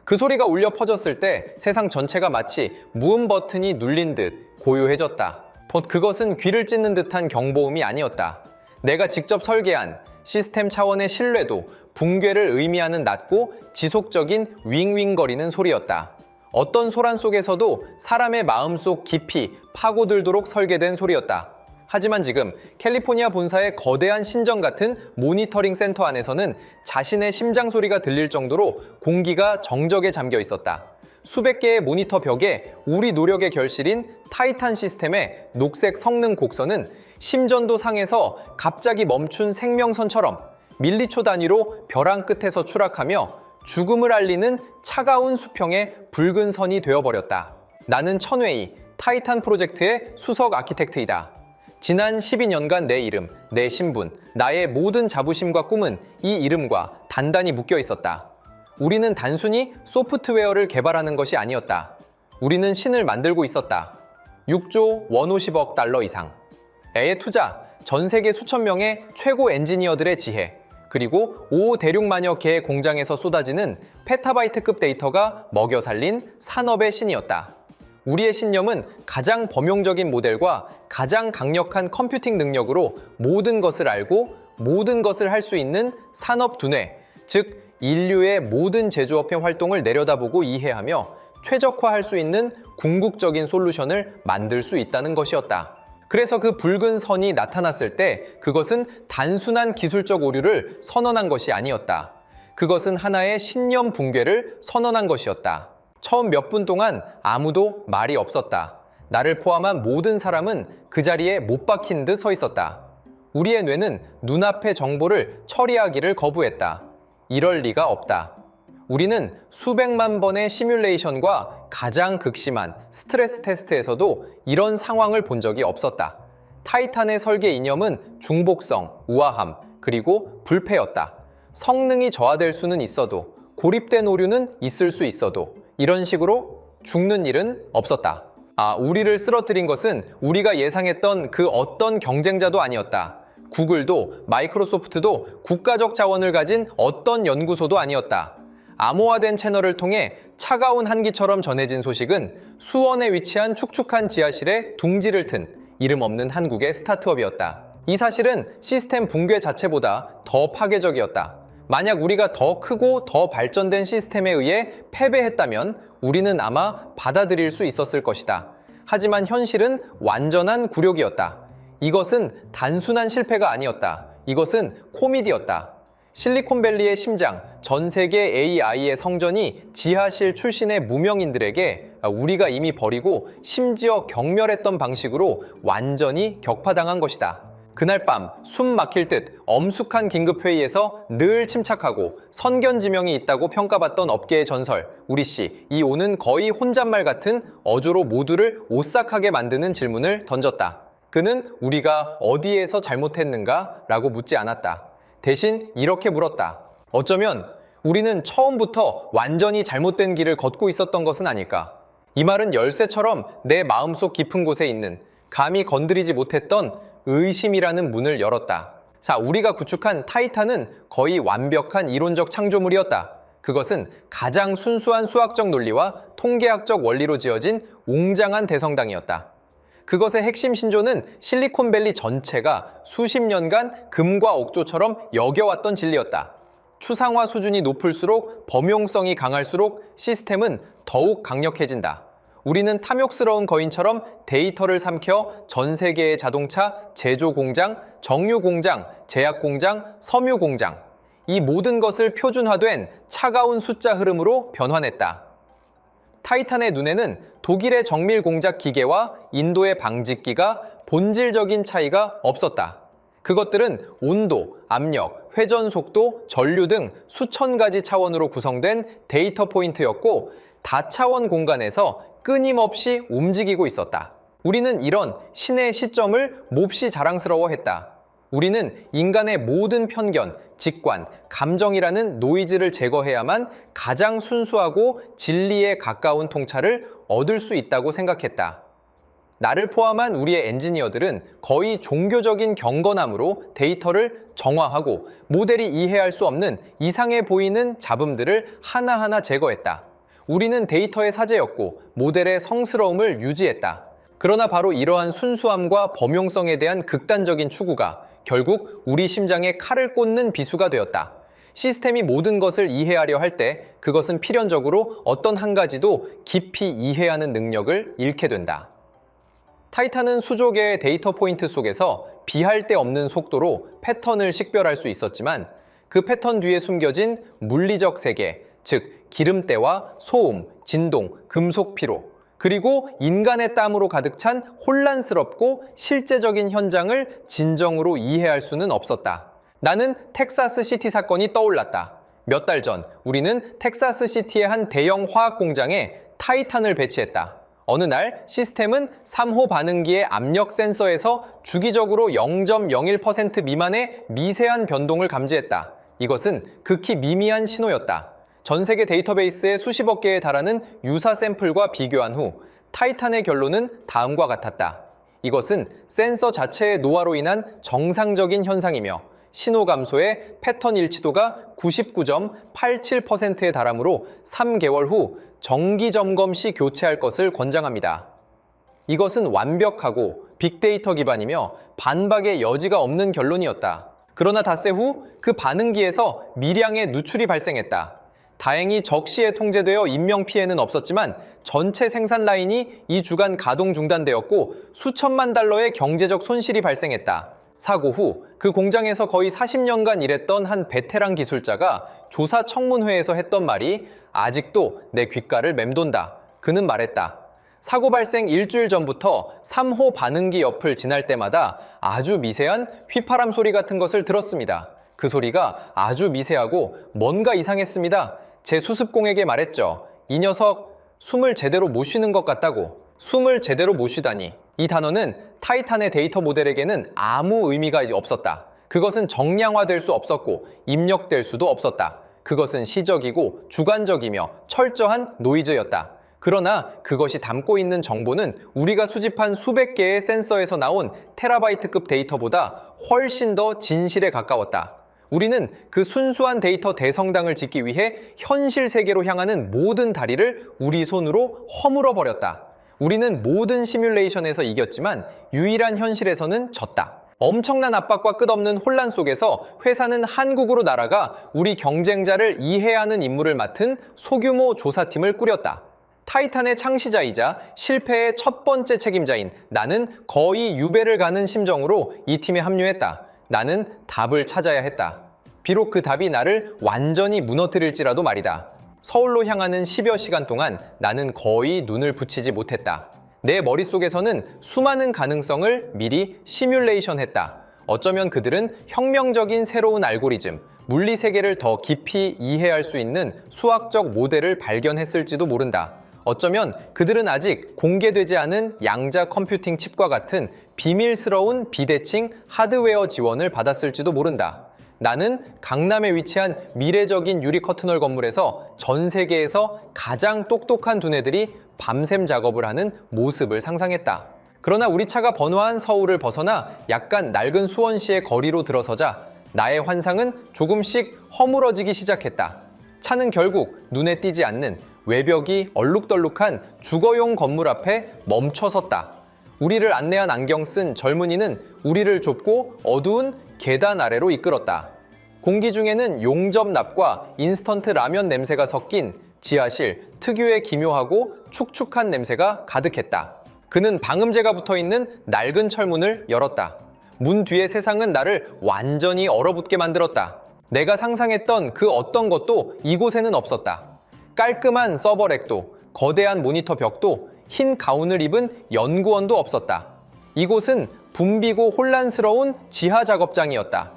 그 소리가 울려 퍼졌을 때 세상 전체가 마치 무음 버튼이 눌린 듯 고요해졌다. 그것은 귀를 찢는 듯한 경보음이 아니었다. 내가 직접 설계한 시스템 차원의 신뢰도, 붕괴를 의미하는 낮고 지속적인 윙윙거리는 소리였다. 어떤 소란 속에서도 사람의 마음속 깊이 파고들도록 설계된 소리였다. 하지만 지금 캘리포니아 본사의 거대한 신전 같은 모니터링 센터 안에서는 자신의 심장 소리가 들릴 정도로 공기가 정적에 잠겨 있었다. 수백 개의 모니터 벽에 우리 노력의 결실인 타이탄 시스템의 녹색 성능 곡선은 심전도 상에서 갑자기 멈춘 생명선처럼 밀리초 단위로 벼랑 끝에서 추락하며 죽음을 알리는 차가운 수평의 붉은 선이 되어버렸다. 나는 천웨이, 타이탄 프로젝트의 수석 아키텍트이다. 지난 12년간 내 이름, 내 신분, 나의 모든 자부심과 꿈은 이 이름과 단단히 묶여 있었다. 우리는 단순히 소프트웨어를 개발하는 것이 아니었다. 우리는 신을 만들고 있었다. 6조 150억 달러 이상. 의 투자, 전 세계 수천 명의 최고 엔지니어들의 지혜, 그리고 5대륙만여 개의 공장에서 쏟아지는 페타바이트급 데이터가 먹여 살린 산업의 신이었다. 우리의 신념은 가장 범용적인 모델과 가장 강력한 컴퓨팅 능력으로 모든 것을 알고 모든 것을 할 수 있는 산업 두뇌, 즉 인류의 모든 제조업의 활동을 내려다보고 이해하며 최적화할 수 있는 궁극적인 솔루션을 만들 수 있다는 것이었다. 그래서 그 붉은 선이 나타났을 때 그것은 단순한 기술적 오류를 선언한 것이 아니었다. 그것은 하나의 신념 붕괴를 선언한 것이었다. 처음 몇 분 동안 아무도 말이 없었다. 나를 포함한 모든 사람은 그 자리에 못 박힌 듯 서 있었다. 우리의 뇌는 눈앞의 정보를 처리하기를 거부했다. 이럴 리가 없다. 우리는 수백만 번의 시뮬레이션과 가장 극심한 스트레스 테스트에서도 이런 상황을 본 적이 없었다. 타이탄의 설계 이념은 중복성, 우아함, 그리고 불패였다. 성능이 저하될 수는 있어도, 고립된 오류는 있을 수 있어도 이런 식으로 죽는 일은 없었다. 우리를 쓰러뜨린 것은 우리가 예상했던 그 어떤 경쟁자도 아니었다. 구글도 마이크로소프트도 국가적 자원을 가진 어떤 연구소도 아니었다. 암호화된 채널을 통해 차가운 한기처럼 전해진 소식은 수원에 위치한 축축한 지하실에 둥지를 튼 이름 없는 한국의 스타트업이었다. 이 사실은 시스템 붕괴 자체보다 더 파괴적이었다. 만약 우리가 더 크고 더 발전된 시스템에 의해 패배했다면 우리는 아마 받아들일 수 있었을 것이다. 하지만 현실은 완전한 굴욕이었다. 이것은 단순한 실패가 아니었다. 이것은 코미디였다. 실리콘밸리의 심장, 전 세계 AI의 성전이 지하실 출신의 무명인들에게 우리가 이미 버리고 심지어 경멸했던 방식으로 완전히 격파당한 것이다. 그날 밤 숨 막힐 듯 엄숙한 긴급회의에서 늘 침착하고 선견지명이 있다고 평가받던 업계의 전설 우리씨 이오는 거의 혼잣말 같은 어조로 모두를 오싹하게 만드는 질문을 던졌다. 그는 우리가 어디에서 잘못했는가? 라고 묻지 않았다. 대신 이렇게 물었다. 어쩌면 우리는 처음부터 완전히 잘못된 길을 걷고 있었던 것은 아닐까? 이 말은 열쇠처럼 내 마음속 깊은 곳에 있는 감히 건드리지 못했던 의심이라는 문을 열었다. 자, 우리가 구축한 타이탄은 거의 완벽한 이론적 창조물이었다. 그것은 가장 순수한 수학적 논리와 통계학적 원리로 지어진 웅장한 대성당이었다. 그것의 핵심 신조는 실리콘밸리 전체가 수십 년간 금과 옥조처럼 여겨왔던 진리였다. 추상화 수준이 높을수록 범용성이 강할수록 시스템은 더욱 강력해진다. 우리는 탐욕스러운 거인처럼 데이터를 삼켜 전 세계의 자동차, 제조 공장, 정유 공장, 제약 공장, 섬유 공장, 이 모든 것을 표준화된 차가운 숫자 흐름으로 변환했다. 타이탄의 눈에는 독일의 정밀 공작 기계와 인도의 방직기가 본질적인 차이가 없었다. 그것들은 온도, 압력, 회전 속도, 전류 등 수천 가지 차원으로 구성된 데이터 포인트였고 다차원 공간에서 끊임없이 움직이고 있었다. 우리는 이런 신의 시점을 몹시 자랑스러워했다. 우리는 인간의 모든 편견, 직관, 감정이라는 노이즈를 제거해야만 가장 순수하고 진리에 가까운 통찰을 얻을 수 있다고 생각했다. 나를 포함한 우리의 엔지니어들은 거의 종교적인 경건함으로 데이터를 정화하고 모델이 이해할 수 없는 이상해 보이는 잡음들을 하나하나 제거했다. 우리는 데이터의 사제였고 모델의 성스러움을 유지했다. 그러나 바로 이러한 순수함과 범용성에 대한 극단적인 추구가 결국 우리 심장에 칼을 꽂는 비수가 되었다. 시스템이 모든 것을 이해하려 할 때 그것은 필연적으로 어떤 한 가지도 깊이 이해하는 능력을 잃게 된다. 타이탄은 수조 개의 데이터 포인트 속에서 비할 데 없는 속도로 패턴을 식별할 수 있었지만 그 패턴 뒤에 숨겨진 물리적 세계, 즉 기름때와 소음, 진동, 금속 피로, 그리고 인간의 땀으로 가득 찬 혼란스럽고 실제적인 현장을 진정으로 이해할 수는 없었다. 나는 텍사스 시티 사건이 떠올랐다. 몇 달 전 우리는 텍사스 시티의 한 대형 화학 공장에 타이탄을 배치했다. 어느 날 시스템은 3호 반응기의 압력 센서에서 주기적으로 0.01% 미만의 미세한 변동을 감지했다. 이것은 극히 미미한 신호였다. 전 세계 데이터베이스의 수십억 개에 달하는 유사 샘플과 비교한 후 타이탄의 결론은 다음과 같았다. 이것은 센서 자체의 노화로 인한 정상적인 현상이며 신호 감소의 패턴 일치도가 99.87%에 달하므로 3개월 후 정기 점검 시 교체할 것을 권장합니다. 이것은 완벽하고 빅데이터 기반이며 반박의 여지가 없는 결론이었다. 그러나 닷새 후 그 반응기에서 미량의 누출이 발생했다. 다행히 적시에 통제되어 인명피해는 없었지만 전체 생산 라인이 2주간 가동 중단되었고 수천만 달러의 경제적 손실이 발생했다. 사고 후 그 공장에서 거의 40년간 일했던 한 베테랑 기술자가 조사 청문회에서 했던 말이 아직도 내 귓가를 맴돈다. 그는 말했다. 사고 발생 일주일 전부터 3호 반응기 옆을 지날 때마다 아주 미세한 휘파람 소리 같은 것을 들었습니다. 그 소리가 아주 미세하고 뭔가 이상했습니다. 제 수습공에게 말했죠. 이 녀석 숨을 제대로 못 쉬는 것 같다고. 숨을 제대로 못 쉬다니. 이 단어는 타이탄의 데이터 모델에게는 아무 의미가 없었다. 그것은 정량화될 수 없었고 입력될 수도 없었다. 그것은 시적이고 주관적이며 철저한 노이즈였다. 그러나 그것이 담고 있는 정보는 우리가 수집한 수백 개의 센서에서 나온 테라바이트급 데이터보다 훨씬 더 진실에 가까웠다. 우리는 그 순수한 데이터 대성당을 짓기 위해 현실 세계로 향하는 모든 다리를 우리 손으로 허물어 버렸다. 우리는 모든 시뮬레이션에서 이겼지만 유일한 현실에서는 졌다. 엄청난 압박과 끝없는 혼란 속에서 회사는 한국으로 날아가 우리 경쟁자를 이해하는 임무를 맡은 소규모 조사팀을 꾸렸다. 타이탄의 창시자이자 실패의 첫 번째 책임자인 나는 거의 유배를 가는 심정으로 이 팀에 합류했다. 나는 답을 찾아야 했다. 비록 그 답이 나를 완전히 무너뜨릴지라도 말이다. 서울로 향하는 10여 시간 동안 나는 거의 눈을 붙이지 못했다. 내 머릿속에서는 수많은 가능성을 미리 시뮬레이션했다. 어쩌면 그들은 혁명적인 새로운 알고리즘, 물리 세계를 더 깊이 이해할 수 있는 수학적 모델을 발견했을지도 모른다. 어쩌면 그들은 아직 공개되지 않은 양자 컴퓨팅 칩과 같은 비밀스러운 비대칭 하드웨어 지원을 받았을지도 모른다. 나는 강남에 위치한 미래적인 유리 커튼홀 건물에서 전 세계에서 가장 똑똑한 두뇌들이 밤샘 작업을 하는 모습을 상상했다. 그러나 우리 차가 번화한 서울을 벗어나 약간 낡은 수원시의 거리로 들어서자 나의 환상은 조금씩 허물어지기 시작했다. 차는 결국 눈에 띄지 않는 외벽이 얼룩덜룩한 주거용 건물 앞에 멈춰 섰다. 우리를 안내한 안경 쓴 젊은이는 우리를 좁고 어두운 계단 아래로 이끌었다. 공기 중에는 용접납과 인스턴트 라면 냄새가 섞인 지하실 특유의 기묘하고 축축한 냄새가 가득했다. 그는 방음제가 붙어있는 낡은 철문을 열었다. 문 뒤의 세상은 나를 완전히 얼어붙게 만들었다. 내가 상상했던 그 어떤 것도 이곳에는 없었다. 깔끔한 서버렉도, 거대한 모니터 벽도, 흰 가운을 입은 연구원도 없었다. 이곳은 붐비고 혼란스러운 지하 작업장이었다.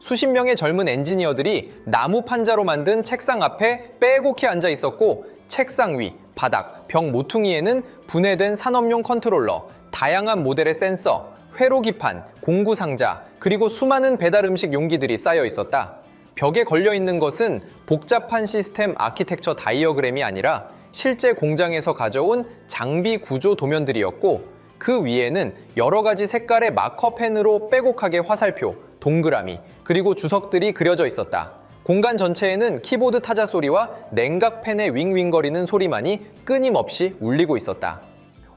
수십 명의 젊은 엔지니어들이 나무 판자로 만든 책상 앞에 빼곡히 앉아 있었고 책상 위, 바닥, 벽 모퉁이에는 분해된 산업용 컨트롤러, 다양한 모델의 센서, 회로기판, 공구상자, 그리고 수많은 배달 음식 용기들이 쌓여 있었다. 벽에 걸려있는 것은 복잡한 시스템 아키텍처 다이어그램이 아니라 실제 공장에서 가져온 장비 구조 도면들이었고 그 위에는 여러 가지 색깔의 마커펜으로 빼곡하게 화살표, 동그라미, 그리고 주석들이 그려져 있었다. 공간 전체에는 키보드 타자 소리와 냉각팬의 윙윙거리는 소리만이 끊임없이 울리고 있었다.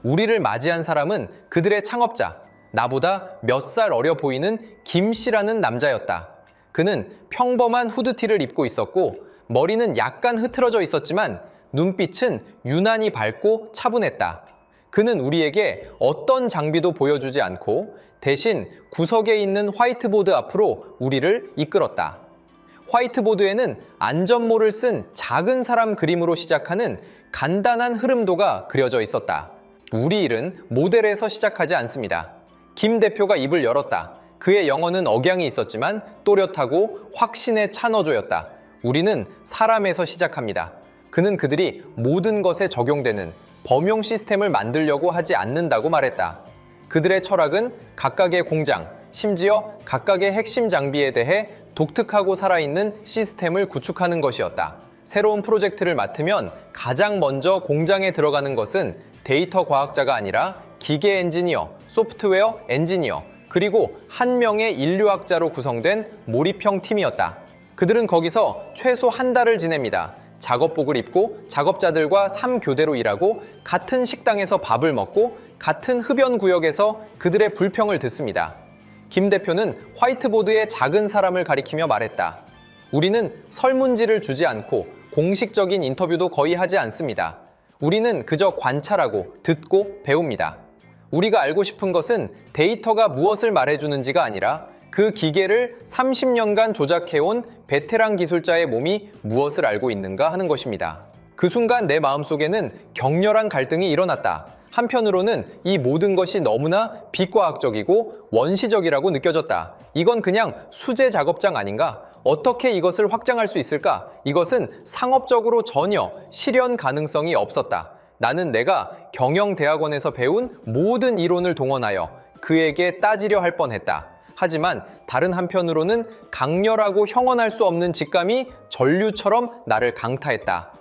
우리를 맞이한 사람은 그들의 창업자, 나보다 몇 살 어려 보이는 김 씨라는 남자였다. 그는 평범한 후드티를 입고 있었고 머리는 약간 흐트러져 있었지만 눈빛은 유난히 밝고 차분했다. 그는 우리에게 어떤 장비도 보여주지 않고 대신 구석에 있는 화이트보드 앞으로 우리를 이끌었다. 화이트보드에는 안전모를 쓴 작은 사람 그림으로 시작하는 간단한 흐름도가 그려져 있었다. 우리 일은 모델에서 시작하지 않습니다. 김 대표가 입을 열었다. 그의 영어는 억양이 있었지만 또렷하고 확신에 찬 어조였다. 우리는 사람에서 시작합니다. 그는 그들이 모든 것에 적용되는 범용 시스템을 만들려고 하지 않는다고 말했다. 그들의 철학은 각각의 공장, 심지어 각각의 핵심 장비에 대해 독특하고 살아있는 시스템을 구축하는 것이었다. 새로운 프로젝트를 맡으면 가장 먼저 공장에 들어가는 것은 데이터 과학자가 아니라 기계 엔지니어, 소프트웨어 엔지니어, 그리고 한 명의 인류학자로 구성된 몰입형 팀이었다. 그들은 거기서 최소 한 달을 지냅니다. 작업복을 입고 작업자들과 3교대로 일하고 같은 식당에서 밥을 먹고 같은 흡연 구역에서 그들의 불평을 듣습니다. 김 대표는 화이트보드에 작은 사람을 가리키며 말했다. 우리는 설문지를 주지 않고 공식적인 인터뷰도 거의 하지 않습니다. 우리는 그저 관찰하고 듣고 배웁니다. 우리가 알고 싶은 것은 데이터가 무엇을 말해주는지가 아니라 그 기계를 30년간 조작해온 베테랑 기술자의 몸이 무엇을 알고 있는가 하는 것입니다. 그 순간 내 마음속에는 격렬한 갈등이 일어났다. 한편으로는 이 모든 것이 너무나 비과학적이고 원시적이라고 느껴졌다. 이건 그냥 수제 작업장 아닌가? 어떻게 이것을 확장할 수 있을까? 이것은 상업적으로 전혀 실현 가능성이 없었다. 나는 내가 경영대학원에서 배운 모든 이론을 동원하여 그에게 따지려 할 뻔했다. 하지만 다른 한편으로는 강렬하고 형언할 수 없는 직감이 전류처럼 나를 강타했다.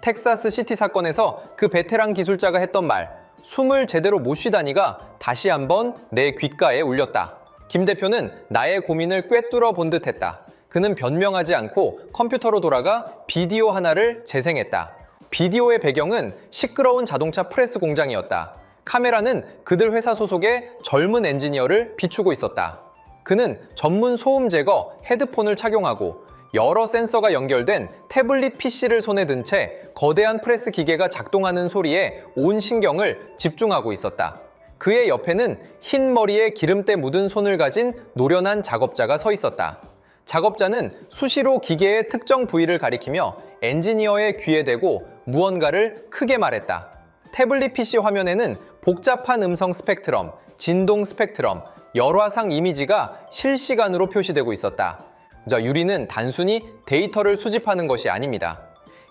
텍사스 시티 사건에서 그 베테랑 기술자가 했던 말, 숨을 제대로 못 쉬다니가 다시 한번 내 귓가에 울렸다. 김 대표는 나의 고민을 꿰뚫어 본 듯했다. 그는 변명하지 않고 컴퓨터로 돌아가 비디오 하나를 재생했다. 비디오의 배경은 시끄러운 자동차 프레스 공장이었다. 카메라는 그들 회사 소속의 젊은 엔지니어를 비추고 있었다. 그는 전문 소음 제거 헤드폰을 착용하고 여러 센서가 연결된 태블릿 PC를 손에 든 채 거대한 프레스 기계가 작동하는 소리에 온 신경을 집중하고 있었다. 그의 옆에는 흰 머리에 기름때 묻은 손을 가진 노련한 작업자가 서 있었다. 작업자는 수시로 기계의 특정 부위를 가리키며 엔지니어의 귀에 대고 무언가를 크게 말했다. 태블릿 PC 화면에는 복잡한 음성 스펙트럼, 진동 스펙트럼, 열화상 이미지가 실시간으로 표시되고 있었다. 유리는 단순히 데이터를 수집하는 것이 아닙니다.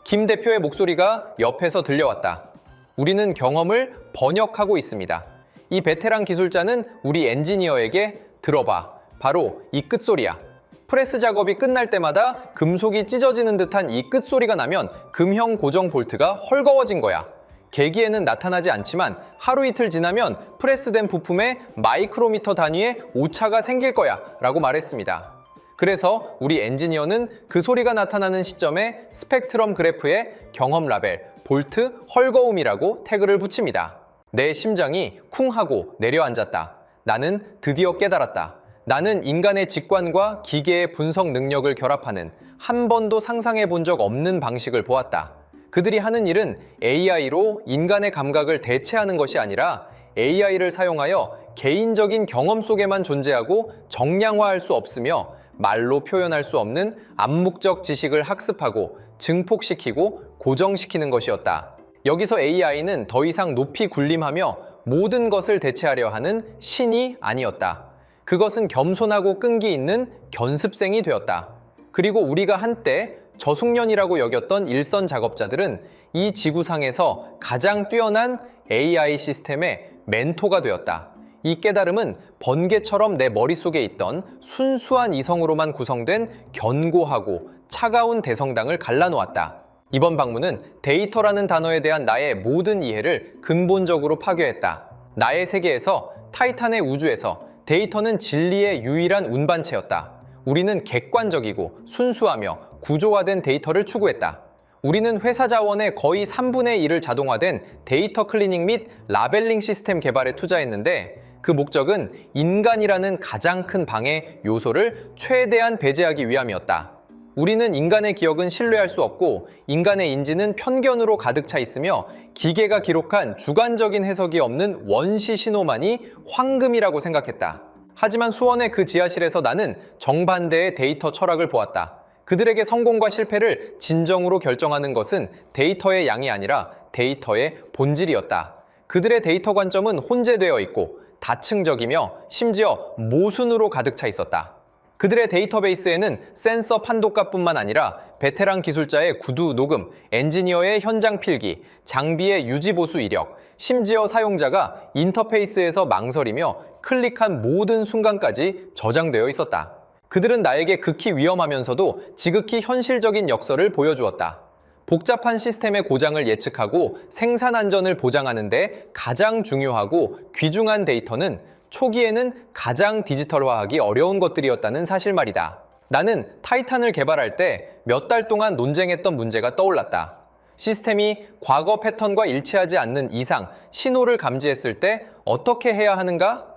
김 대표의 목소리가 옆에서 들려왔다. 우리는 경험을 번역하고 있습니다. 이 베테랑 기술자는 우리 엔지니어에게 들어봐. 바로 이 끝소리야. 프레스 작업이 끝날 때마다 금속이 찢어지는 듯한 이 끝소리가 나면 금형 고정 볼트가 헐거워진 거야. 계기에는 나타나지 않지만 하루 이틀 지나면 프레스된 부품에 마이크로미터 단위의 오차가 생길 거야 라고 말했습니다. 그래서 우리 엔지니어는 그 소리가 나타나는 시점에 스펙트럼 그래프에 경험 라벨, 볼트, 헐거움이라고 태그를 붙입니다. 내 심장이 쿵 하고 내려앉았다. 나는 드디어 깨달았다. 나는 인간의 직관과 기계의 분석 능력을 결합하는 한 번도 상상해 본 적 없는 방식을 보았다. 그들이 하는 일은 AI로 인간의 감각을 대체하는 것이 아니라 AI를 사용하여 개인적인 경험 속에만 존재하고 정량화할 수 없으며 말로 표현할 수 없는 암묵적 지식을 학습하고 증폭시키고 고정시키는 것이었다. 여기서 AI는 더 이상 높이 군림하며 모든 것을 대체하려 하는 신이 아니었다. 그것은 겸손하고 끈기 있는 견습생이 되었다. 그리고 우리가 한때 저숙련이라고 여겼던 일선 작업자들은 이 지구상에서 가장 뛰어난 AI 시스템의 멘토가 되었다. 이 깨달음은 번개처럼 내 머릿속에 있던 순수한 이성으로만 구성된 견고하고 차가운 대성당을 갈라놓았다. 이번 방문은 데이터라는 단어에 대한 나의 모든 이해를 근본적으로 파괴했다. 나의 세계에서, 타이탄의 우주에서 데이터는 진리의 유일한 운반체였다. 우리는 객관적이고 순수하며 구조화된 데이터를 추구했다. 우리는 회사 자원의 거의 3분의 1을 자동화된 데이터 클리닝 및 라벨링 시스템 개발에 투자했는데 그 목적은 인간이라는 가장 큰 방해 요소를 최대한 배제하기 위함이었다. 우리는 인간의 기억은 신뢰할 수 없고 인간의 인지는 편견으로 가득 차 있으며 기계가 기록한 주관적인 해석이 없는 원시 신호만이 황금이라고 생각했다. 하지만 수원의 그 지하실에서 나는 정반대의 데이터 철학을 보았다. 그들에게 성공과 실패를 진정으로 결정하는 것은 데이터의 양이 아니라 데이터의 본질이었다. 그들의 데이터 관점은 혼재되어 있고 다층적이며 심지어 모순으로 가득 차 있었다. 그들의 데이터베이스에는 센서 판독값뿐만 아니라 베테랑 기술자의 구두 녹음, 엔지니어의 현장 필기, 장비의 유지보수 이력, 심지어 사용자가 인터페이스에서 망설이며 클릭한 모든 순간까지 저장되어 있었다. 그들은 나에게 극히 위험하면서도 지극히 현실적인 역설을 보여주었다. 복잡한 시스템의 고장을 예측하고 생산 안전을 보장하는 데 가장 중요하고 귀중한 데이터는 초기에는 가장 디지털화하기 어려운 것들이었다는 사실 말이다. 나는 타이탄을 개발할 때 몇 달 동안 논쟁했던 문제가 떠올랐다. 시스템이 과거 패턴과 일치하지 않는 이상 신호를 감지했을 때 어떻게 해야 하는가?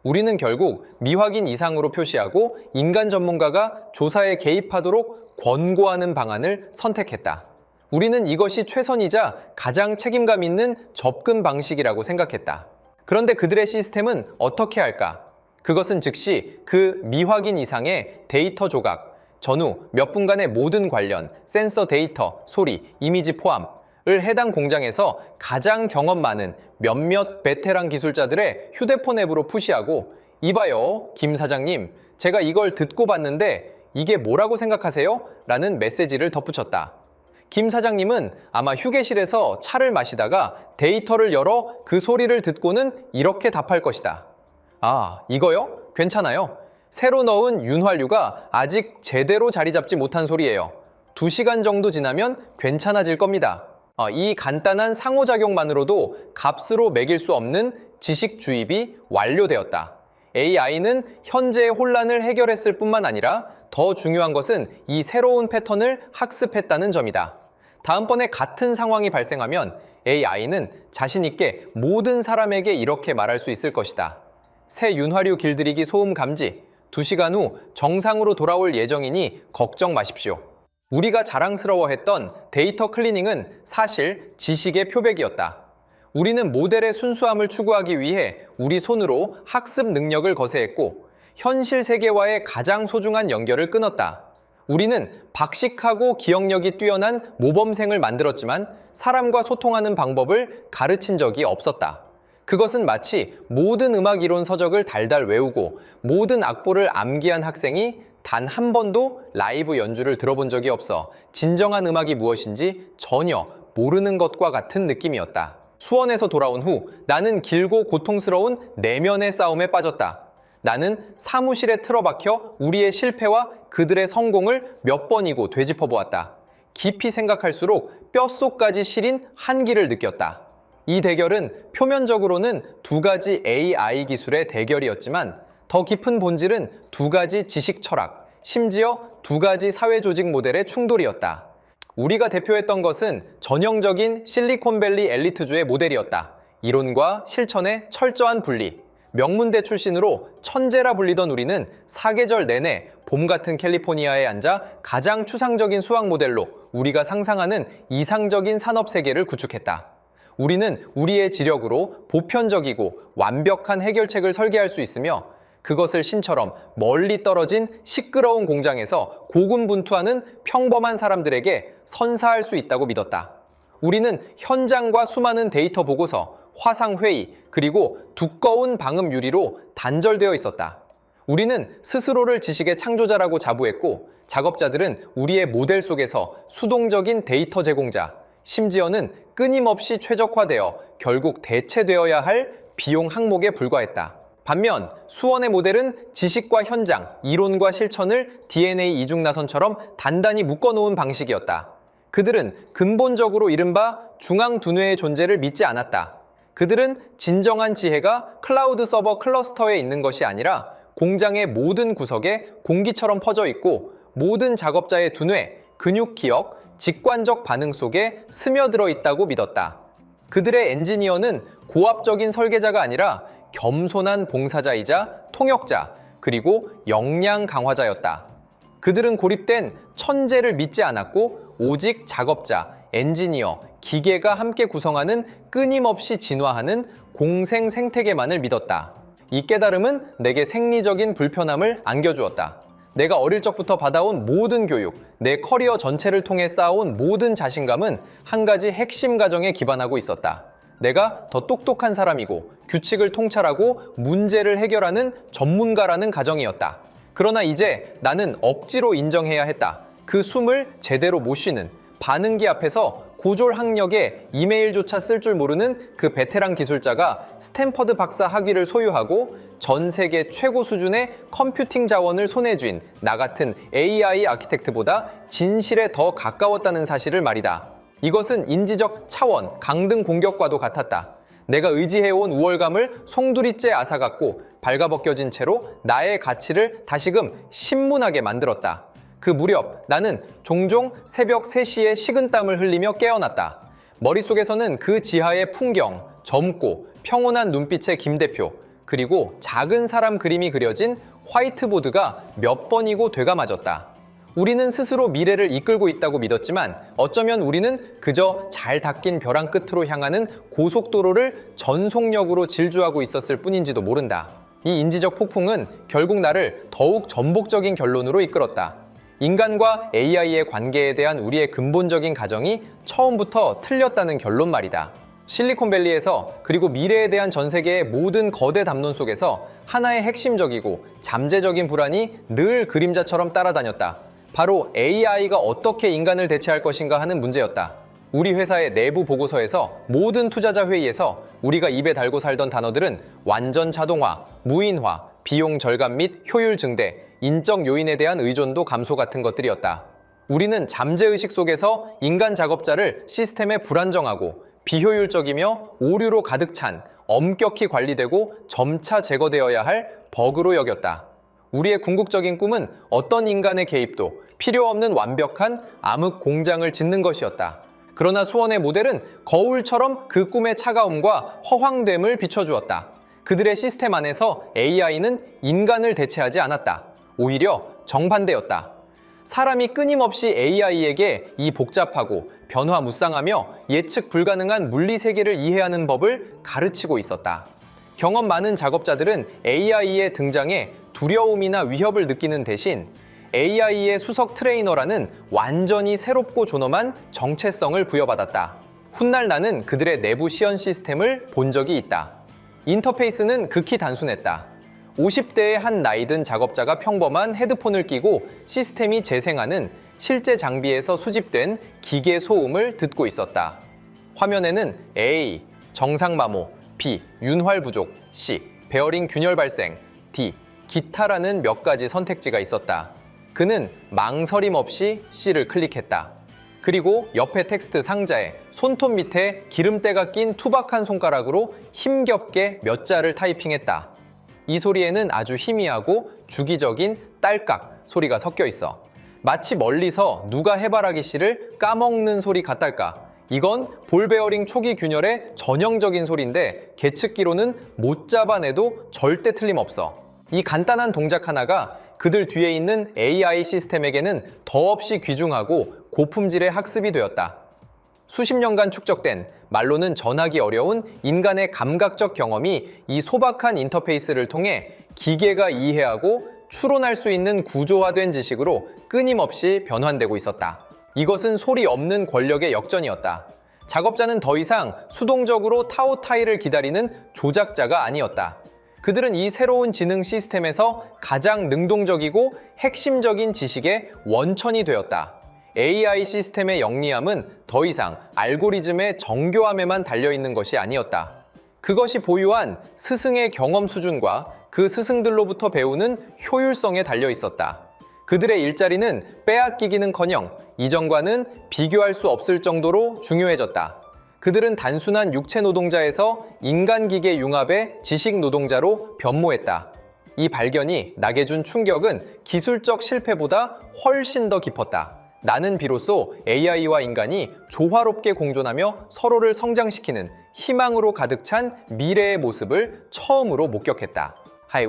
우리는 결국 미확인 이상으로 표시하고 인간 전문가가 조사에 개입하도록 권고하는 방안을 선택했다. 우리는 이것이 최선이자 가장 책임감 있는 접근 방식이라고 생각했다. 그런데 그들의 시스템은 어떻게 할까? 그것은 즉시 그 미확인 이상의 데이터 조각, 전후 몇 분간의 모든 관련, 센서 데이터, 소리, 이미지 포함을 해당 공장에서 가장 경험 많은 몇몇 베테랑 기술자들의 휴대폰 앱으로 푸시하고 이봐요, 김 사장님, 제가 이걸 듣고 봤는데 이게 뭐라고 생각하세요? 라는 메시지를 덧붙였다. 김 사장님은 아마 휴게실에서 차를 마시다가 데이터를 열어 그 소리를 듣고는 이렇게 답할 것이다. 아, 이거요? 괜찮아요. 새로 넣은 윤활유가 아직 제대로 자리 잡지 못한 소리예요. 2시간 정도 지나면 괜찮아질 겁니다. 이 간단한 상호작용만으로도 값으로 매길 수 없는 지식 주입이 완료되었다. AI는 현재의 혼란을 해결했을 뿐만 아니라 더 중요한 것은 이 새로운 패턴을 학습했다는 점이다. 다음번에 같은 상황이 발생하면 AI는 자신 있게 모든 사람에게 이렇게 말할 수 있을 것이다. 새 윤활유 길들이기 소음 감지, 2시간 후 정상으로 돌아올 예정이니 걱정 마십시오. 우리가 자랑스러워했던 데이터 클리닝은 사실 지식의 표백이었다. 우리는 모델의 순수함을 추구하기 위해 우리 손으로 학습 능력을 거세했고 현실 세계와의 가장 소중한 연결을 끊었다. 우리는 박식하고 기억력이 뛰어난 모범생을 만들었지만 사람과 소통하는 방법을 가르친 적이 없었다. 그것은 마치 모든 음악 이론 서적을 달달 외우고 모든 악보를 암기한 학생이 단 한 번도 라이브 연주를 들어본 적이 없어 진정한 음악이 무엇인지 전혀 모르는 것과 같은 느낌이었다. 수원에서 돌아온 후 나는 길고 고통스러운 내면의 싸움에 빠졌다. 나는 사무실에 틀어박혀 우리의 실패와 그들의 성공을 몇 번이고 되짚어 보았다. 깊이 생각할수록 뼛속까지 시린 한기를 느꼈다. 이 대결은 표면적으로는 두 가지 AI 기술의 대결이었지만 더 깊은 본질은 두 가지 지식 철학, 심지어 두 가지 사회 조직 모델의 충돌이었다. 우리가 대표했던 것은 전형적인 실리콘밸리 엘리트주의 모델이었다. 이론과 실천의 철저한 분리. 명문대 출신으로 천재라 불리던 우리는 사계절 내내 봄 같은 캘리포니아에 앉아 가장 추상적인 수학 모델로 우리가 상상하는 이상적인 산업 세계를 구축했다. 우리는 우리의 지력으로 보편적이고 완벽한 해결책을 설계할 수 있으며 그것을 신처럼 멀리 떨어진 시끄러운 공장에서 고군분투하는 평범한 사람들에게 선사할 수 있다고 믿었다. 우리는 현장과 수많은 데이터 보고서, 화상회의, 그리고 두꺼운 방음 유리로 단절되어 있었다. 우리는 스스로를 지식의 창조자라고 자부했고 작업자들은 우리의 모델 속에서 수동적인 데이터 제공자, 심지어는 끊임없이 최적화되어 결국 대체되어야 할 비용 항목에 불과했다. 반면 수원의 모델은 지식과 현장, 이론과 실천을 DNA 이중나선처럼 단단히 묶어놓은 방식이었다. 그들은 근본적으로 이른바 중앙두뇌의 존재를 믿지 않았다. 그들은 진정한 지혜가 클라우드 서버 클러스터에 있는 것이 아니라 공장의 모든 구석에 공기처럼 퍼져 있고 모든 작업자의 두뇌, 근육 기억, 직관적 반응 속에 스며들어 있다고 믿었다. 그들의 엔지니어는 고압적인 설계자가 아니라 겸손한 봉사자이자 통역자, 그리고 역량 강화자였다. 그들은 고립된 천재를 믿지 않았고 오직 작업자, 엔지니어, 기계가 함께 구성하는 끊임없이 진화하는 공생 생태계만을 믿었다. 이 깨달음은 내게 생리적인 불편함을 안겨주었다. 내가 어릴 적부터 받아온 모든 교육, 내 커리어 전체를 통해 쌓아온 모든 자신감은 한 가지 핵심 가정에 기반하고 있었다. 내가 더 똑똑한 사람이고 규칙을 통찰하고 문제를 해결하는 전문가라는 가정이었다. 그러나 이제 나는 억지로 인정해야 했다. 그 숨을 제대로 못 쉬는 반응기 앞에서 고졸 학력에 이메일조차 쓸 줄 모르는 그 베테랑 기술자가 스탠퍼드 박사 학위를 소유하고 전 세계 최고 수준의 컴퓨팅 자원을 손에 쥔 나 같은 AI 아키텍트보다 진실에 더 가까웠다는 사실을 말이다. 이것은 인지적 차원, 강등 공격과도 같았다. 내가 의지해온 우월감을 송두리째 앗아갔고 발가벗겨진 채로 나의 가치를 다시금 신문하게 만들었다. 그 무렵 나는 종종 새벽 3시에 식은땀을 흘리며 깨어났다. 머릿속에서는 그 지하의 풍경, 젊고 평온한 눈빛의 김 대표, 그리고 작은 사람 그림이 그려진 화이트보드가 몇 번이고 되감아졌다. 우리는 스스로 미래를 이끌고 있다고 믿었지만 어쩌면 우리는 그저 잘 닦인 벼랑 끝으로 향하는 고속도로를 전속력으로 질주하고 있었을 뿐인지도 모른다. 이 인지적 폭풍은 결국 나를 더욱 전복적인 결론으로 이끌었다. 인간과 AI의 관계에 대한 우리의 근본적인 가정이 처음부터 틀렸다는 결론 말이다. 실리콘밸리에서 그리고 미래에 대한 전 세계의 모든 거대 담론 속에서 하나의 핵심적이고 잠재적인 불안이 늘 그림자처럼 따라다녔다. 바로 AI가 어떻게 인간을 대체할 것인가 하는 문제였다. 우리 회사의 내부 보고서에서 모든 투자자 회의에서 우리가 입에 달고 살던 단어들은 완전 자동화, 무인화, 비용 절감 및 효율 증대, 인적 요인에 대한 의존도 감소 같은 것들이었다. 우리는 잠재의식 속에서 인간 작업자를 시스템에 불안정하고 비효율적이며 오류로 가득 찬 엄격히 관리되고 점차 제거되어야 할 버그로 여겼다. 우리의 궁극적인 꿈은 어떤 인간의 개입도 필요 없는 완벽한 암흑 공장을 짓는 것이었다. 그러나 수원의 모델은 거울처럼 그 꿈의 차가움과 허황됨을 비춰주었다. 그들의 시스템 안에서 AI는 인간을 대체하지 않았다. 오히려 정반대였다. 사람이 끊임없이 AI에게 이 복잡하고 변화무쌍하며 예측 불가능한 물리 세계를 이해하는 법을 가르치고 있었다. 경험 많은 작업자들은 AI의 등장에 두려움이나 위협을 느끼는 대신 AI의 수석 트레이너라는 완전히 새롭고 존엄한 정체성을 부여받았다. 훗날 나는 그들의 내부 시연 시스템을 본 적이 있다. 인터페이스는 극히 단순했다. 50대의 한 나이든 작업자가 평범한 헤드폰을 끼고 시스템이 재생하는 실제 장비에서 수집된 기계 소음을 듣고 있었다. 화면에는 A. 정상 마모, B. 윤활 부족, C. 베어링 균열 발생, D. 기타라는 몇 가지 선택지가 있었다. 그는 망설임 없이 C를 클릭했다. 그리고 옆에 텍스트 상자에 손톱 밑에 기름때가 낀 투박한 손가락으로 힘겹게 몇 자를 타이핑했다. 이 소리에는 아주 희미하고 주기적인 딸깍 소리가 섞여 있어. 마치 멀리서 누가 해바라기 씨를 까먹는 소리 같달까. 이건 볼 베어링 초기 균열의 전형적인 소리인데 계측기로는 못 잡아내도 절대 틀림없어. 이 간단한 동작 하나가 그들 뒤에 있는 AI 시스템에게는 더없이 귀중하고 고품질의 학습이 되었다. 수십 년간 축적된 말로는 전하기 어려운 인간의 감각적 경험이 이 소박한 인터페이스를 통해 기계가 이해하고 추론할 수 있는 구조화된 지식으로 끊임없이 변환되고 있었다. 이것은 소리 없는 권력의 역전이었다. 작업자는 더 이상 수동적으로 타오 타일을 기다리는 조작자가 아니었다. 그들은 이 새로운 지능 시스템에서 가장 능동적이고 핵심적인 지식의 원천이 되었다. AI 시스템의 영리함은 더 이상 알고리즘의 정교함에만 달려있는 것이 아니었다. 그것이 보유한 스승의 경험 수준과 그 스승들로부터 배우는 효율성에 달려있었다. 그들의 일자리는 빼앗기기는커녕 이전과는 비교할 수 없을 정도로 중요해졌다. 그들은 단순한 육체 노동자에서 인간-기계 융합의 지식 노동자로 변모했다. 이 발견이 나게 준 충격은 기술적 실패보다 훨씬 더 깊었다. 나는 비로소 AI와 인간이 조화롭게 공존하며 서로를 성장시키는 희망으로 가득 찬 미래의 모습을 처음으로 목격했다.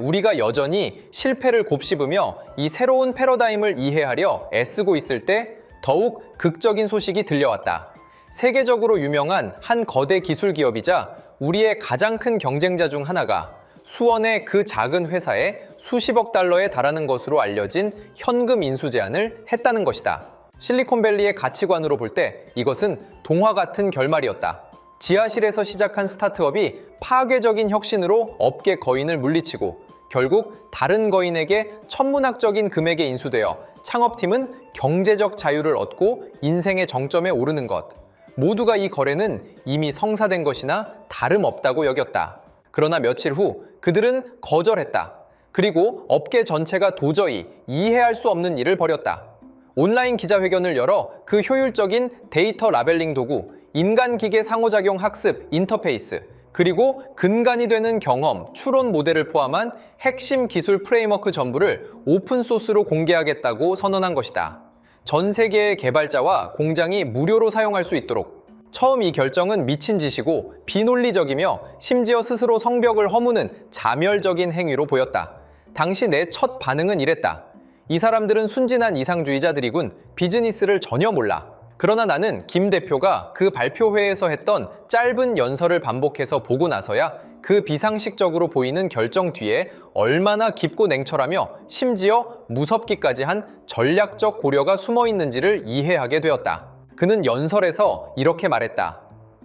우리가 여전히 실패를 곱씹으며 이 새로운 패러다임을 이해하려 애쓰고 있을 때 더욱 극적인 소식이 들려왔다. 세계적으로 유명한 한 거대 기술 기업이자 우리의 가장 큰 경쟁자 중 하나가 수원의 그 작은 회사에 수십억 달러에 달하는 것으로 알려진 현금 인수 제안을 했다는 것이다. 실리콘밸리의 가치관으로 볼 때 이것은 동화 같은 결말이었다. 지하실에서 시작한 스타트업이 파괴적인 혁신으로 업계 거인을 물리치고 결국 다른 거인에게 천문학적인 금액에 인수되어 창업팀은 경제적 자유를 얻고 인생의 정점에 오르는 것. 모두가 이 거래는 이미 성사된 것이나 다름없다고 여겼다. 그러나 며칠 후 그들은 거절했다. 그리고 업계 전체가 도저히 이해할 수 없는 일을 벌였다. 온라인 기자회견을 열어 그 효율적인 데이터 라벨링 도구, 인간-기계 상호작용 학습 인터페이스, 그리고 근간이 되는 경험, 추론 모델을 포함한 핵심 기술 프레임워크 전부를 오픈소스로 공개하겠다고 선언한 것이다. 전 세계의 개발자와 공장이 무료로 사용할 수 있도록. 처음 이 결정은 미친 짓이고 비논리적이며 심지어 스스로 성벽을 허무는 자멸적인 행위로 보였다. 당시 내 첫 반응은 이랬다. 이 사람들은 순진한 이상주의자들이군. 비즈니스를 전혀 몰라. 그러나 나는 김 대표가 그 발표회에서 했던 짧은 연설을 반복해서 보고 나서야 그 비상식적으로 보이는 결정 뒤에 얼마나 깊고 냉철하며 심지어 무섭기까지 한 전략적 고려가 숨어 있는지를 이해하게 되었다. 그는 연설에서 이렇게 말했다.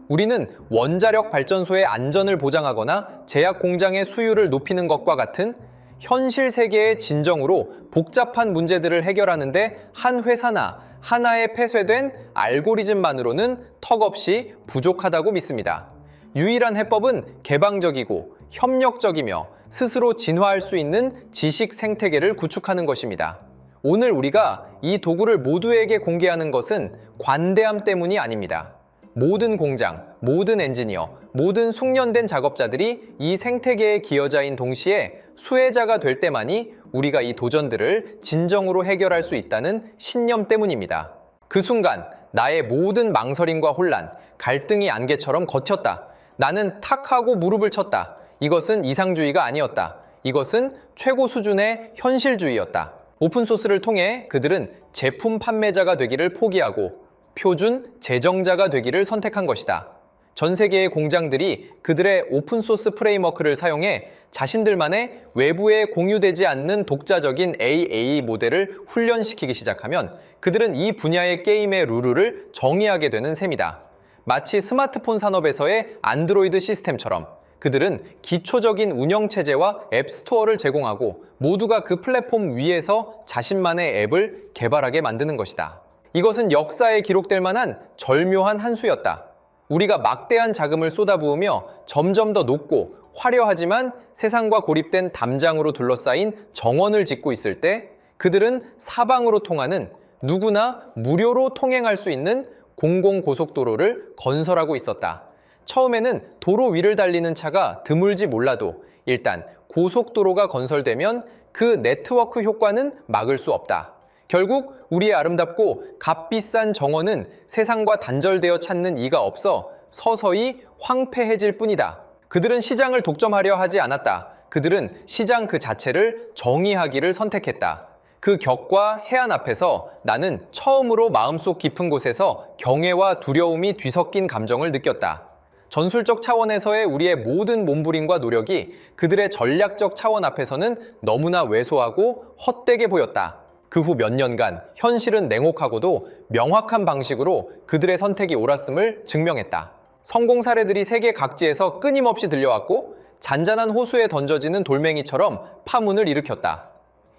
우리는 원자력 발전소의 안전을 보장하거나 제약 공장의 수율을 높이는 것과 같은 현실 세계의 진정으로 복잡한 문제들을 해결하는데 한 회사나 하나의 폐쇄된 알고리즘만으로는 턱없이 부족하다고 믿습니다. 유일한 해법은 개방적이고 협력적이며 스스로 진화할 수 있는 지식 생태계를 구축하는 것입니다. 오늘 우리가 이 도구를 모두에게 공개하는 것은 관대함 때문이 아닙니다. 모든 공장, 모든 엔지니어, 모든 숙련된 작업자들이 이 생태계의 기여자인 동시에 수혜자가 될 때만이 우리가 이 도전들을 진정으로 해결할 수 있다는 신념 때문입니다. 그 순간 나의 모든 망설임과 혼란, 갈등이 안개처럼 걷혔다. 나는 탁 하고 무릎을 쳤다. 이것은 이상주의가 아니었다. 이것은 최고 수준의 현실주의였다. 오픈소스를 통해 그들은 제품 판매자가 되기를 포기하고 표준 재정자가 되기를 선택한 것이다. 전 세계의 공장들이 그들의 오픈소스 프레임워크를 사용해 자신들만의 외부에 공유되지 않는 독자적인 AA 모델을 훈련시키기 시작하면 그들은 이 분야의 게임의 룰을 정의하게 되는 셈이다. 마치 스마트폰 산업에서의 안드로이드 시스템처럼 그들은 기초적인 운영체제와 앱스토어를 제공하고 모두가 그 플랫폼 위에서 자신만의 앱을 개발하게 만드는 것이다. 이것은 역사에 기록될 만한 절묘한 한 수였다. 우리가 막대한 자금을 쏟아부으며 점점 더 높고 화려하지만 세상과 고립된 담장으로 둘러싸인 정원을 짓고 있을 때 그들은 사방으로 통하는 누구나 무료로 통행할 수 있는 공공고속도로를 건설하고 있었다. 처음에는 도로 위를 달리는 차가 드물지 몰라도 일단 고속도로가 건설되면 그 네트워크 효과는 막을 수 없다. 결국 우리의 아름답고 값비싼 정원은 세상과 단절되어 찾는 이가 없어 서서히 황폐해질 뿐이다. 그들은 시장을 독점하려 하지 않았다. 그들은 시장 그 자체를 정의하기를 선택했다. 그 격과 해안 앞에서 나는 처음으로 마음속 깊은 곳에서 경애와 두려움이 뒤섞인 감정을 느꼈다. 전술적 차원에서의 우리의 모든 몸부림과 노력이 그들의 전략적 차원 앞에서는 너무나 왜소하고 헛되게 보였다. 그 후 몇 년간 현실은 냉혹하고도 명확한 방식으로 그들의 선택이 옳았음을 증명했다. 성공 사례들이 세계 각지에서 끊임없이 들려왔고 잔잔한 호수에 던져지는 돌멩이처럼 파문을 일으켰다.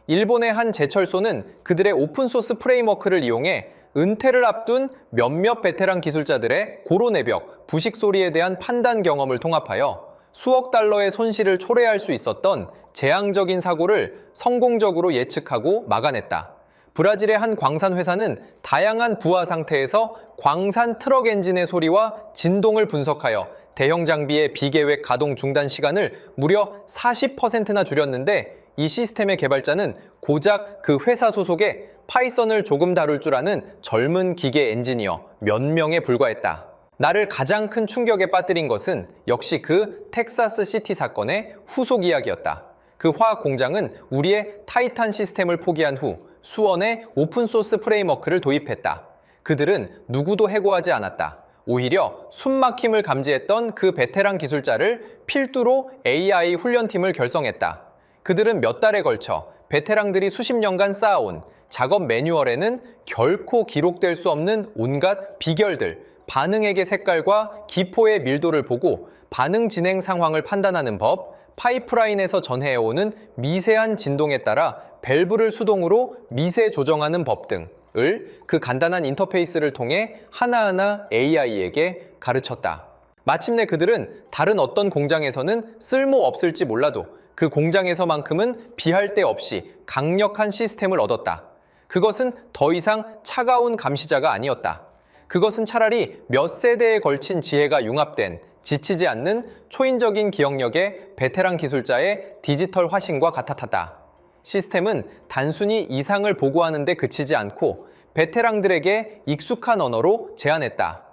일본의 한 제철소는 그들의 오픈소스 프레임워크를 이용해 은퇴를 앞둔 몇몇 베테랑 기술자들의 고로내벽, 부식 소리에 대한 판단 경험을 통합하여 수억 달러의 손실을 초래할 수 있었던 재앙적인 사고를 성공적으로 예측하고 막아냈다. 브라질의 한 광산 회사는 다양한 부하 상태에서 광산 트럭 엔진의 소리와 진동을 분석하여 대형 장비의 비계획 가동 중단 시간을 무려 40%나 줄였는데 이 시스템의 개발자는 고작 그 회사 소속의 파이썬을 조금 다룰 줄 아는 젊은 기계 엔지니어 몇 명에 불과했다. 나를 가장 큰 충격에 빠뜨린 것은 역시 그 텍사스 시티 사건의 후속 이야기였다. 그 화학 공장은 우리의 타이탄 시스템을 포기한 후 수원에 오픈소스 프레임워크를 도입했다. 그들은 누구도 해고하지 않았다. 오히려 숨막힘을 감지했던 그 베테랑 기술자를 필두로 AI 훈련팀을 결성했다. 그들은 몇 달에 걸쳐 베테랑들이 수십 년간 쌓아온 작업 매뉴얼에는 결코 기록될 수 없는 온갖 비결들, 반응액의 색깔과 기포의 밀도를 보고 반응 진행 상황을 판단하는 법, 파이프라인에서 전해오는 미세한 진동에 따라 밸브를 수동으로 미세 조정하는 법 등을 그 간단한 인터페이스를 통해 하나하나 AI에게 가르쳤다. 마침내 그들은 다른 어떤 공장에서는 쓸모없을지 몰라도 그 공장에서만큼은 비할 데 없이 강력한 시스템을 얻었다. 그것은 더 이상 차가운 감시자가 아니었다. 그것은 차라리 몇 세대에 걸친 지혜가 융합된 지치지 않는 초인적인 기억력의 베테랑 기술자의 디지털 화신과 같았다. 시스템은 단순히 이상을 보고하는 데 그치지 않고 베테랑들에게 익숙한 언어로 제안했다.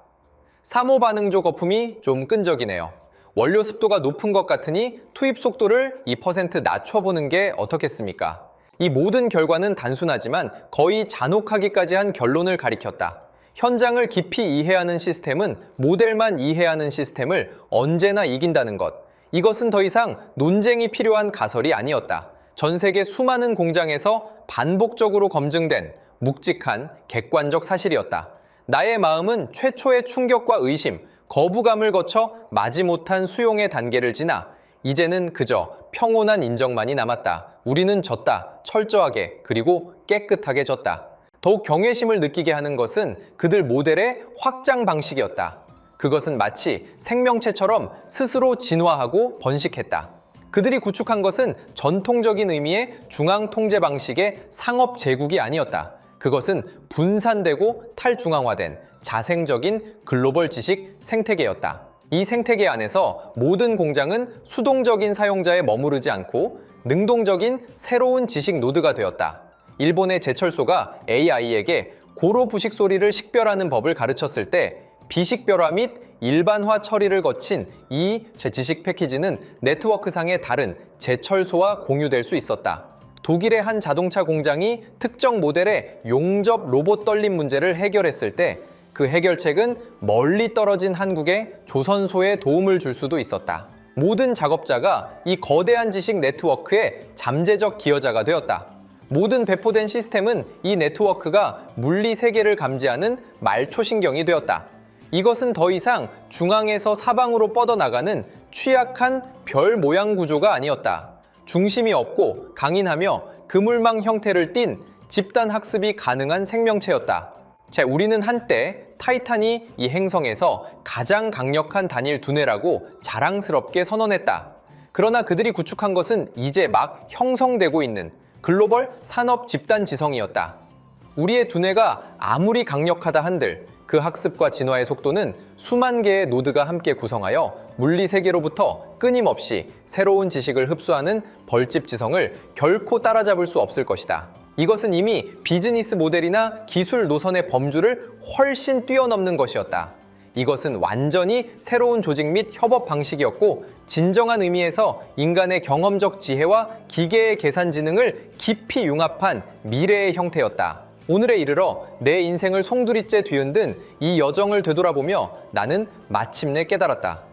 사모 반응조 거품이 좀 끈적이네요. 원료 습도가 높은 것 같으니 투입 속도를 2% 낮춰보는 게 어떻겠습니까? 이 모든 결과는 단순하지만 거의 잔혹하기까지 한 결론을 가리켰다. 현장을 깊이 이해하는 시스템은 모델만 이해하는 시스템을 언제나 이긴다는 것. 이것은 더 이상 논쟁이 필요한 가설이 아니었다. 전 세계 수많은 공장에서 반복적으로 검증된 묵직한 객관적 사실이었다. 나의 마음은 최초의 충격과 의심, 거부감을 거쳐 마지못한 수용의 단계를 지나 이제는 그저 평온한 인정만이 남았다. 우리는 졌다. 철저하게 그리고 깨끗하게 졌다. 더욱 경외심을 느끼게 하는 것은 그들 모델의 확장 방식이었다. 그것은 마치 생명체처럼 스스로 진화하고 번식했다. 그들이 구축한 것은 전통적인 의미의 중앙 통제 방식의 상업 제국이 아니었다. 그것은 분산되고 탈중앙화된 자생적인 글로벌 지식 생태계였다. 이 생태계 안에서 모든 공장은 수동적인 사용자에 머무르지 않고 능동적인 새로운 지식 노드가 되었다. 일본의 제철소가 AI에게 고로 부식 소리를 식별하는 법을 가르쳤을 때 비식별화 및 일반화 처리를 거친 이 지식 패키지는 네트워크상의 다른 제철소와 공유될 수 있었다. 독일의 한 자동차 공장이 특정 모델의 용접 로봇 떨림 문제를 해결했을 때 그 해결책은 멀리 떨어진 한국의 조선소에 도움을 줄 수도 있었다. 모든 작업자가 이 거대한 지식 네트워크의 잠재적 기여자가 되었다. 모든 배포된 시스템은 이 네트워크가 물리 세계를 감지하는 말초신경이 되었다. 이것은 더 이상 중앙에서 사방으로 뻗어나가는 취약한 별 모양 구조가 아니었다. 중심이 없고 강인하며 그물망 형태를 띤 집단 학습이 가능한 생명체였다. 우리는 한때 타이탄이 이 행성에서 가장 강력한 단일 두뇌라고 자랑스럽게 선언했다. 그러나 그들이 구축한 것은 이제 막 형성되고 있는 글로벌 산업 집단 지성이었다. 우리의 두뇌가 아무리 강력하다 한들 그 학습과 진화의 속도는 수만 개의 노드가 함께 구성하여 물리 세계로부터 끊임없이 새로운 지식을 흡수하는 벌집 지성을 결코 따라잡을 수 없을 것이다. 이것은 이미 비즈니스 모델이나 기술 노선의 범주를 훨씬 뛰어넘는 것이었다. 이것은 완전히 새로운 조직 및 협업 방식이었고 진정한 의미에서 인간의 경험적 지혜와 기계의 계산 지능을 깊이 융합한 미래의 형태였다. 오늘에 이르러 내 인생을 송두리째 뒤흔든 이 여정을 되돌아보며 나는 마침내 깨달았다.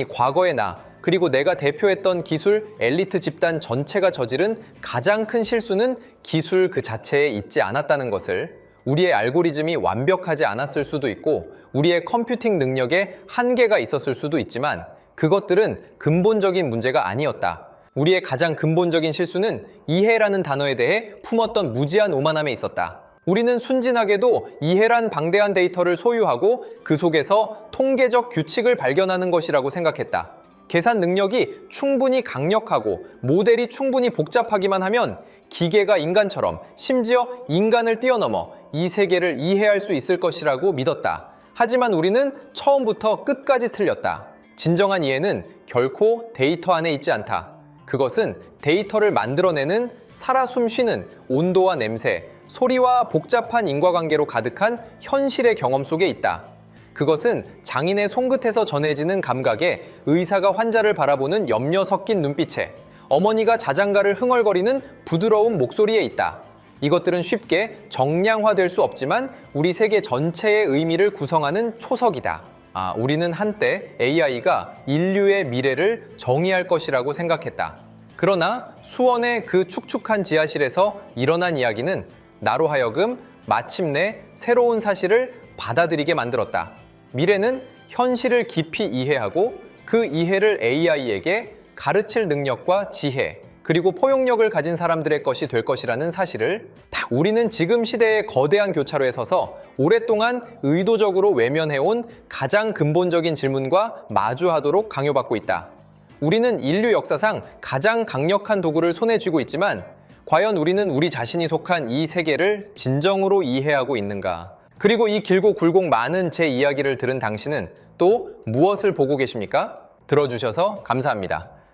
과거의 나, 그리고 내가 대표했던 기술 엘리트 집단 전체가 저지른 가장 큰 실수는 기술 그 자체에 있지 않았다는 것을. 우리의 알고리즘이 완벽하지 않았을 수도 있고 우리의 컴퓨팅 능력에 한계가 있었을 수도 있지만 그것들은 근본적인 문제가 아니었다. 우리의 가장 근본적인 실수는 이해라는 단어에 대해 품었던 무지한 오만함에 있었다. 우리는 순진하게도 이해란 방대한 데이터를 소유하고 그 속에서 통계적 규칙을 발견하는 것이라고 생각했다. 계산 능력이 충분히 강력하고 모델이 충분히 복잡하기만 하면 기계가 인간처럼 심지어 인간을 뛰어넘어 이 세계를 이해할 수 있을 것이라고 믿었다. 하지만 우리는 처음부터 끝까지 틀렸다. 진정한 이해는 결코 데이터 안에 있지 않다. 그것은 데이터를 만들어내는 살아 숨쉬는 온도와 냄새, 소리와 복잡한 인과관계로 가득한 현실의 경험 속에 있다. 그것은 장인의 손끝에서 전해지는 감각에 의사가 환자를 바라보는 염려 섞인 눈빛에 어머니가 자장가를 흥얼거리는 부드러운 목소리에 있다. 이것들은 쉽게 정량화될 수 없지만 우리 세계 전체의 의미를 구성하는 초석이다. 우리는 한때 AI가 인류의 미래를 정의할 것이라고 생각했다. 그러나 수원의 그 축축한 지하실에서 일어난 이야기는 나로 하여금 마침내 새로운 사실을 받아들이게 만들었다. 미래는 현실을 깊이 이해하고 그 이해를 AI에게 가르칠 능력과 지혜, 그리고 포용력을 가진 사람들의 것이 될 것이라는 사실을 우리는 지금 시대의 거대한 교차로에 서서 오랫동안 의도적으로 외면해온 가장 근본적인 질문과 마주하도록 강요받고 있다. 우리는 인류 역사상 가장 강력한 도구를 손에 쥐고 있지만 과연 우리는 우리 자신이 속한 이 세계를 진정으로 이해하고 있는가? 그리고 이 길고 굵고 많은 제 이야기를 들은 당신은 또 무엇을 보고 계십니까? 들어주셔서 감사합니다.